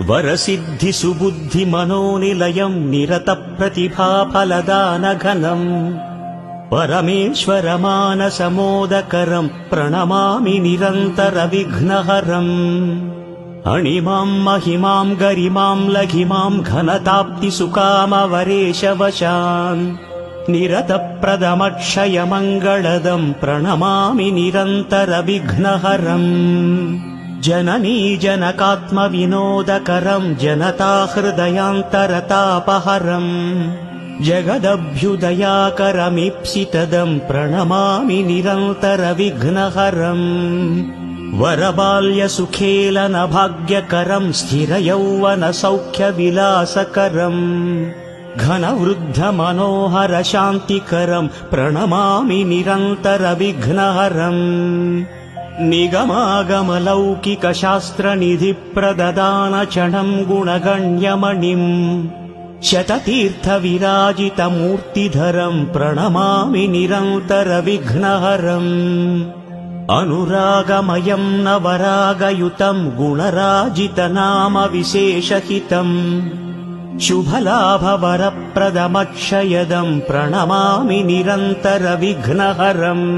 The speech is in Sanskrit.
वरसिद्धि सुबुद्धि मनोनिलयम् निरतप्रतिभाफलदानघनम् परमेश्वरमानसमोदकरम् प्रणमामि निरन्तरविघ्नहरम् अणिमाम् महिमाम् गरिमाम् लघिमाम् घनताप्तिसुकामवरेशवशान् निरतप्रदमक्षयमङ्गलदम् प्रणमामि निरन्तरविघ्नहरम् जननी जनकात्मविनोदकरम् जनताहृदयान्तरतापहरम् जगदभ्युदयाकरमीप्सितदम् प्रणमामि निरन्तरविघ्नहरम् वरबाल्यसुखेलनभाग्यकरम् स्थिरयौवनसौख्यविलासकरम् घनवृद्धमनोहरशान्तिकरम् प्रणमामि निरन्तरविघ्नहरम् निगमागमलौकिकशास्त्रनिधिप्रददानचणम् गुणगण्यमणिम् शततीर्थविराजितमूर्तिधरम् प्रणमामि निरन्तरविघ्नहरम् अनुरागमयम् नवरागयुतम् गुणराजितनामविशेषहितम् शुभलाभवरप्रदमक्षयदम् प्रणमामि निरन्तरविघ्नहरम्